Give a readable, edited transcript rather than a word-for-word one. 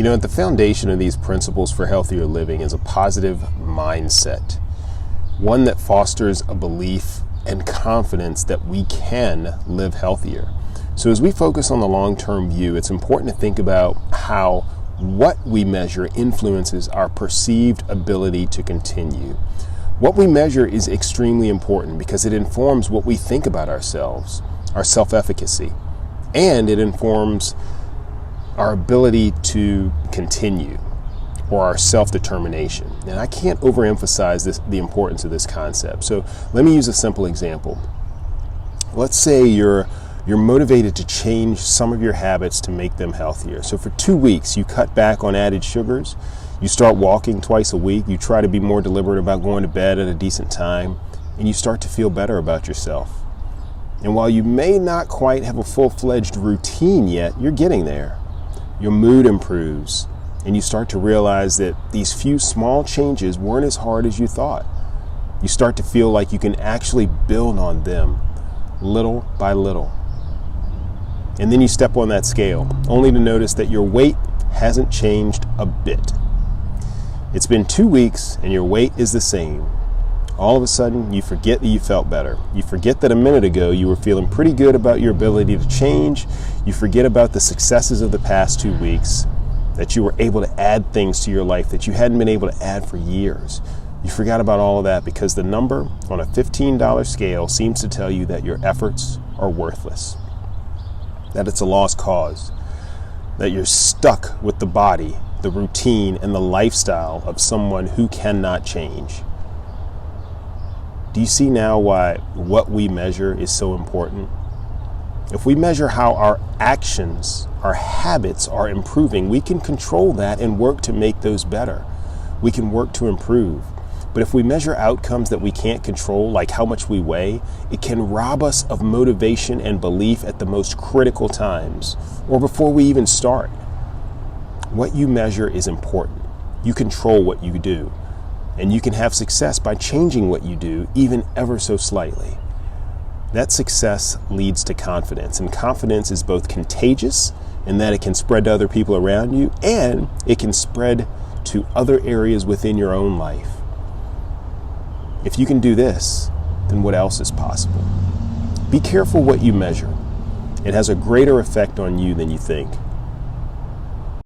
At the foundation of these principles for healthier living is a positive mindset, one that fosters a belief and confidence that we can live healthier. So as we focus on the long-term view, it's important to think about how what we measure influences our perceived ability to continue. What we measure is extremely important because it informs what we think about ourselves, our self-efficacy, and it informs our ability to continue, or our self-determination. And I can't overemphasize the importance of this concept. So let me use a simple example. Let's say you're motivated to change some of your habits to make them healthier. So for 2 weeks, you cut back on added sugars, you start walking twice a week, you try to be more deliberate about going to bed at a decent time, and you start to feel better about yourself. And while you may not quite have a full-fledged routine yet, you're getting there. Your mood improves, and you start to realize that these few small changes weren't as hard as you thought. You start to feel like you can actually build on them little by little. And then you step on that scale, only to notice that your weight hasn't changed a bit. It's been 2 weeks and your weight is the same. All of a sudden, you forget that you felt better. You forget that a minute ago you were feeling pretty good about your ability to change. You forget about the successes of the past 2 weeks, that you were able to add things to your life that you hadn't been able to add for years. You forgot about all of that because the number on a $15 scale seems to tell you that your efforts are worthless, that it's a lost cause, that you're stuck with the body, the routine, and the lifestyle of someone who cannot change. Do you see now why what we measure is so important? If we measure how our actions, our habits are improving, we can control that and work to make those better. We can work to improve. But if we measure outcomes that we can't control, like how much we weigh, it can rob us of motivation and belief at the most critical times, or before we even start. What you measure is important. You control what you do. And you can have success by changing what you do, even ever so slightly. That success leads to confidence, and confidence is both contagious in that it can spread to other people around you, and it can spread to other areas within your own life. If you can do this, then what else is possible? Be careful what you measure. It has a greater effect on you than you think.